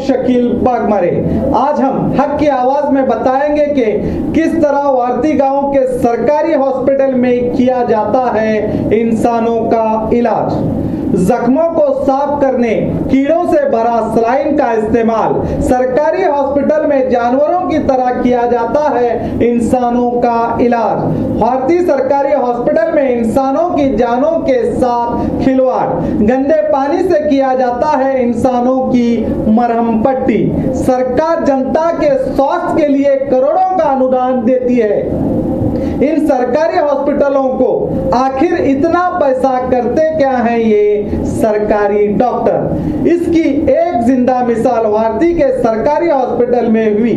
शकील बागमारे। आज हम हक की आवाज में बताएंगे कि किस तरह वारती गांव के सरकारी हॉस्पिटल में किया जाता है इंसानों का इलाज। जख्मों को साफ करने कीड़ों से भरा सलाइन का इस्तेमाल सरकारी हॉस्पिटल में जानवरों की तरह किया जाता है इंसानों का इलाज। भारतीय सरकारी हॉस्पिटल में इंसानों की जानों के साथ खिलवाड़, गंदे पानी से किया जाता है इंसानों की मरहम पट्टी। सरकार जनता के स्वास्थ्य के लिए करोड़ों का अनुदान देती है। इन सरकारी हॉस्पिटलों को आखिर इतना पैसा करते क्या है ये सरकारी डॉक्टर। इसकी एक जिंदा मिसाल वारती के सरकारी हॉस्पिटल में हुई।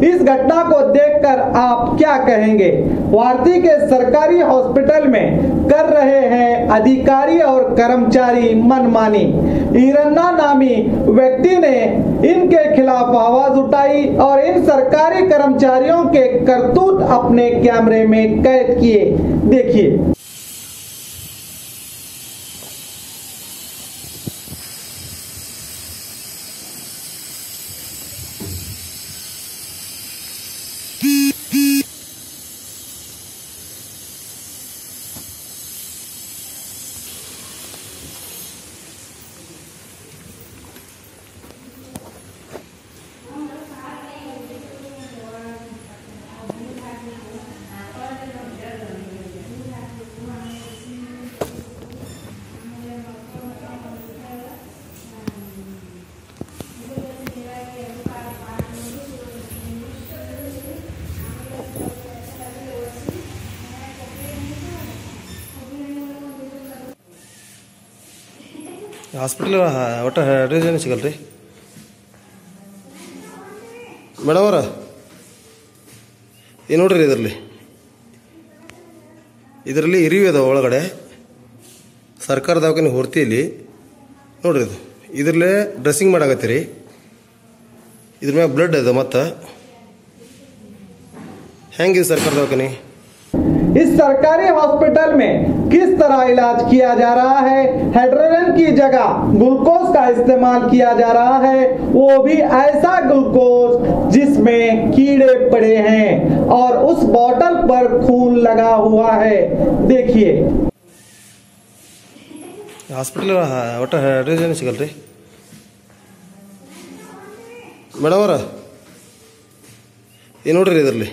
इस घटना को देखकर आप क्या कहेंगे? वारती के सरकारी हॉस्पिटल में कर रहे हैं अधिकारी और कर्मचारी मनमानी। ईरन्ना नामी व्यक्ति ने इनके खिलाफ आवाज उठाई और इन सरकारी कर्मचारियों के करतूत अपने कैमरे में कैद किए। देखिए। ಹಾಸ್ಪಿಟಲ್ ಒಟ್ಟು ಅಡ್ರೆಸ್ ಏನು ಸಿಗಲ್ರಿ ಮೇಡಮ್ ಅವರ? ಏನು ನೋಡ್ರಿ ಇದರಲ್ಲಿ ಇರಿವಿ ಅದಾವ ಒಳಗಡೆ ಸರ್ಕಾರ ದವಾಖಾನೆ ಹೊರ್ತಿಯಲ್ಲಿ ನೋಡ್ರಿ. ಇದು ಇದರಲ್ಲೇ ಡ್ರೆಸ್ಸಿಂಗ್ ಮಾಡಾಕತ್ತೀರಿ. ಇದ್ರ ಮ್ಯಾಗ ಬ್ಲಡ್ ಅದ. ಮತ್ತು ಹೆಂಗಿದೆ ಸರ್ಕಾರ ದವಾಖಾನೆ? इस सरकारी हॉस्पिटल में किस तरह इलाज किया जा रहा है? हाइड्रोजन की जगह ग्लूकोज का इस्तेमाल किया जा रहा है, वो भी ऐसा ग्लूकोज जिसमें कीड़े पड़े हैं और उस बोतल पर खून लगा हुआ है। देखिए। ಹಾಸ್ಪಿಟಲ್ ಒಟ್ಟು ಅಡ್ರೆಸ್ ಏನು ಸಿಗಲ್ರಿ ಮೇಡಮ್ ಅವರ? ಏನು ನೋಡ್ರಿ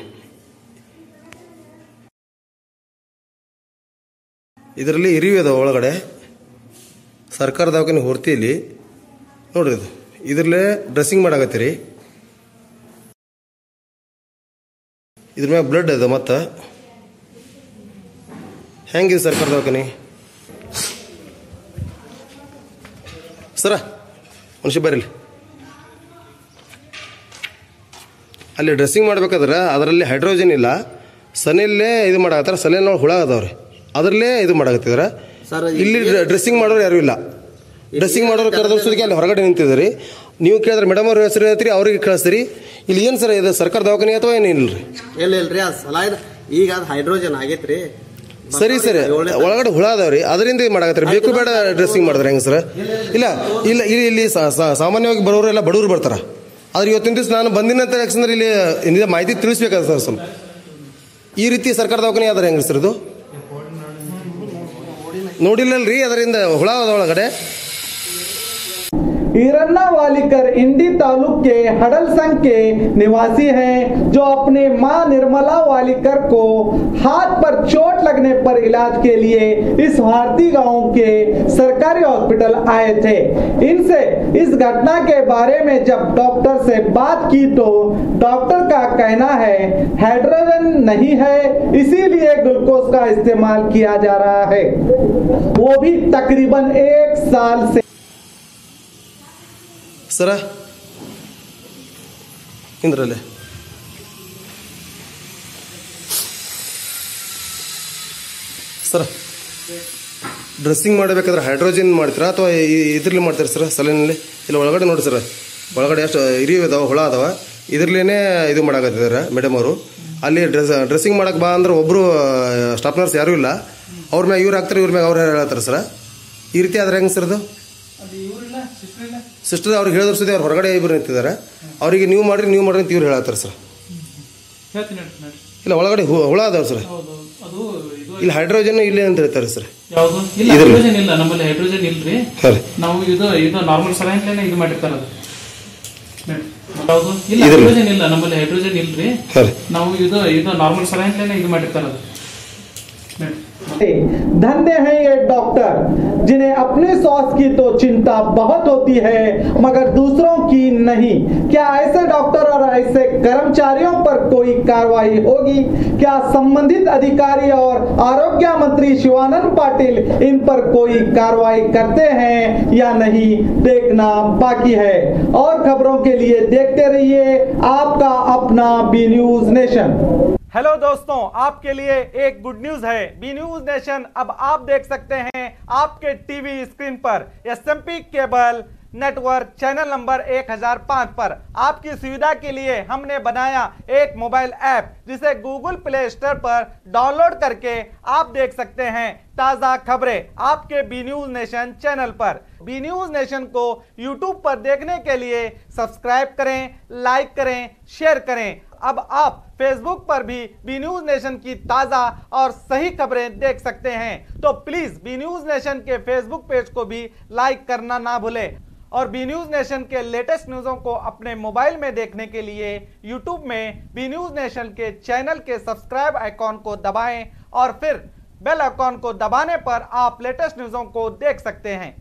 ಇದರಲ್ಲಿ ಇರಿವಿ ಅದಾವ ಒಳಗಡೆ ಸರ್ಕಾರ ದವಾಖಾನೆ ಹೊರ್ತಿಯಲ್ಲಿ ನೋಡ್ರಿ. ಇದು ಇದರಲ್ಲೇ ಡ್ರೆಸ್ಸಿಂಗ್ ಮಾಡಾಕತ್ತೀರಿ. ಇದ್ರ ಮ್ಯಾಗ ಬ್ಲಡ್ ಅದ. ಮತ್ತು ಹೆಂಗಿದೆ ಸರ್ಕಾರ ದವಾಖಾನೆ? ಸರ ಮನುಷ್ಯ ಬರಲಿ. ಅಲ್ಲಿ ಡ್ರೆಸ್ಸಿಂಗ್ ಮಾಡ್ಬೇಕಾದ್ರೆ ಅದರಲ್ಲಿ ಹೈಡ್ರೋಜನ್ ಇಲ್ಲ, ಸನಿಲ್ಲೇ ಇದು ಮಾಡಾಕತ್ತಾರ. ಸನಿಲ್ ಹುಳ ಅದಾವ್ರಿ, ಅದರಲ್ಲೇ ಇದು ಮಾಡಾಕತ್ತಿದಾರ. ಇಲ್ಲಿ ಡ್ರೆಸ್ಸಿಂಗ್ ಮಾಡೋರು ಯಾರು ಇಲ್ಲ. ಡ್ರೆಸ್ಸಿಂಗ್ ಮಾಡೋರು ಕರೆದೋರ್ಸೋದಕ್ಕೆ ಅಲ್ಲಿ ಹೊರಗಡೆ ನಿಂತಿದ್ರಿ. ನೀವು ಕೇಳಿದ್ರೆ ಮೇಡಮ್ ಅವ್ರ ಹೆಸರು ಹೇಳ್ತೀರಿ, ಅವ್ರಿಗೆ ಕಳಿಸ್ತೀರಿ. ಇಲ್ಲಿ ಏನು ಸರ್ ಇದು ಸರ್ಕಾರ ದವಾಖಾನೆ ಅಥವಾ ಏನಿಲ್ರಿ? ಇಲ್ರಿ ಈಗ ಅದು ಹೈಡ್ರೋಜನ್ ಆಗೈತ್ರಿ. ಸರಿ ಸರಿ, ಒಳಗಡೆ ಹುಳ ಅದಾವ್ರಿ, ಅದರಿಂದ ಮಾಡಾಕತ್ತೀರಿ. ಬೇಕು ಬೇಡ ಡ್ರೆಸ್ಸಿಂಗ್ ಮಾಡಿದ್ರೆ ಹೆಂಗೆ ಸರ್? ಇಲ್ಲ ಇಲ್ಲ ಇಲ್ಲಿ ಸಾಮಾನ್ಯವಾಗಿ ಬರೋರು ಎಲ್ಲ ಬಡವರು ಬರ್ತಾರ. ಆದ್ರೆ ಇವತ್ತಿನ ದಿವಸ ನಾನು ಬಂದಿನಂತ ಯಾಕಂದ್ರೆ ಇಲ್ಲಿ ಮಾಹಿತಿ ತಿಳಿಸ್ಬೇಕಾದ ಸರ್ ಸ್ವಲ್ಪ. ಈ ರೀತಿ ಸರ್ಕಾರ ದವಾಖಾನೆ ಆದ್ರೆ ಹೆಂಗ್ರಿ ಸರ್ ಇದು? ನೋಡಿಲ್ಲಲ್ರಿ, ಅದರಿಂದ ಹುಳ ಅದ ಒಳಗಡೆ. ईरन्ना वालीकर इंडी तालुक के हडल संघ के निवासी हैं, जो अपने मां निर्मला वालीकर को हाथ पर चोट लगने पर इलाज के लिए इस भारती गांव के सरकारी हॉस्पिटल आए थे। इनसे इस घटना के बारे में जब डॉक्टर से बात की तो डॉक्टर का कहना है हाइड्रोजन नहीं है, इसीलिए ग्लूकोज का इस्तेमाल किया जा रहा है, वो भी तकरीबन 1 साल से। ಸರ ಇಂದ್ರಲ್ಲೇ ಸರ ಡ್ರೆಸ್ಸಿಂಗ್ ಮಾಡಬೇಕಾದ್ರೆ ಹೈಡ್ರೋಜನ್ ಮಾಡ್ತೀರಾ ಅಥವಾ ಇದ್ರಲ್ಲಿ ಮಾಡ್ತೀರಾ ಸರ್? ಸಲೈನಲ್ಲಿ ಇಲ್ಲ ಒಳಗಡೆ ನೋಡಿ ಸರ್, ಒಳಗಡೆ ಎಷ್ಟು ಇರಿವಿ ಅದಾವ, ಹುಳ ಅದಾವ. ಇದ್ರಲ್ಲೇ ಇದು ಮಾಡಾಕತ್ತಿದ್ದಾರೆ ಮೇಡಮ್ ಅವರು. ಅಲ್ಲಿ ಡ್ರೆಸ್ಸಿಂಗ್ ಮಾಡಕ್ಕೆ ಬಾ ಅಂದ್ರೆ ಒಬ್ಬರು ಸ್ಟಾಫ್ ನರ್ಸ್ ಯಾರೂ ಇಲ್ಲ. ಅವ್ರ ಮ್ಯಾಗ ಇವ್ರು ಹಾಕ್ತಾರೆ, ಇವ್ರ ಮ್ಯಾಗ ಅವ್ರು ಹೇಳ್ತಾರೆ ಸರ್. ಈ ರೀತಿ ಆದ್ರೆ ಹೆಂಗೆ ಸರ್ ಅದು? ಇವರಿಲ್ಲ, ಸಿಸ್ಟರ್ ಇಲ್ಲ. ಸಿಸ್ಟರ್ ಅವ್ರಿಗೆ ಹೇಳಿದ್ರು ಸುದ್ದಿ ಅವ್ರು ಹೊರಗಡೆ ಇಬ್ಬರು ನಿಂತಿದ್ದಾರೆ. ಅವರಿಗೆ ನೀವು ಮಾಡ್ರಿ ಅಂತ ಇವ್ರು ಹೇಳತ್ತಾರೆ ಸರ್. ಹೇಳ್ತೀನಿ ಹೇಳ್ತೀನಿ. ಇಲ್ಲ ಒಳಗಡೆ ಹುಳ ಅದಾವ ಸರ್. ಹೌದು ಅದು ಇದು ಇಲ್ಲಿ ಹೈಡ್ರೋಜನ್ ಇಲ್ಲ ಅಂತ ಹೇಳ್ತಾರೆ ಸರ್. ಯಾವುದು ಇಲ್ಲ ಹೈಡ್ರೋಜನ್ ಇಲ್ಲ ನಮ್ಮಲ್ಲಿ ಹೈಡ್ರೋಜನ್ ಇಲ್ರಿ. ಸರಿ ನಾವು ಇದು ನಾರ್ಮಲ್ ಸಲೈನ್ಲೇನೆ ಇದು ಮಾಡಿರ್ತಾರ ಅದು. ಯಾವುದು ಇಲ್ಲ ಹೈಡ್ರೋಜನ್ ಇಲ್ಲ ನಮ್ಮಲ್ಲಿ ಹೈಡ್ರೋಜನ್ ಇಲ್ರಿ. ಸರಿ ನಾವು ಇದು ನಾರ್ಮಲ್ ಸಲೈನ್ಲೇನೆ ಇದು ಮಾಡಿರ್ತಾರ ಅದು. धन्य है ये डॉक्टर जिन्हें अपने स्वास्थ्य की तो चिंता बहुत होती है मगर दूसरों की नहीं। क्या ऐसे डॉक्टर और ऐसे कर्मचारियों पर कोई कार्रवाई होगी? क्या संबंधित अधिकारी और आरोग्य मंत्री शिवानंद पाटिल इन पर कोई कार्रवाई करते हैं या नहीं, देखना बाकी है। और खबरों के लिए देखते रहिए आपका अपना बी न्यूज नेशन। हेलो दोस्तों, आपके लिए एक गुड न्यूज है। बी न्यूज नेशन अब आप देख सकते हैं आपके टीवी स्क्रीन पर SMP cable network channel number 1005 पर। आपकी सुविधा के लिए हमने बनाया एक मोबाइल ऐप जिसे गूगल प्ले स्टोर पर डाउनलोड करके आप देख सकते हैं ताज़ा खबरें आपके बी न्यूज नेशन चैनल पर। बी न्यूज नेशन को यूट्यूब पर देखने के लिए सब्सक्राइब करें, लाइक करें, शेयर करें। अब आप फेसबुक पर भी बी न्यूज नेशन की ताज़ा और सही खबरें देख सकते हैं। तो प्लीज़ बी न्यूज नेशन के फेसबुक पेज को भी लाइक करना ना भूलें। और बी न्यूज नेशन के लेटेस्ट न्यूज़ों को अपने मोबाइल में देखने के लिए यूट्यूब में बी न्यूज नेशन के चैनल के सब्सक्राइब आइकॉन को दबाएं और फिर बेल आइकॉन को दबाने पर आप लेटेस्ट न्यूज़ों को देख सकते हैं।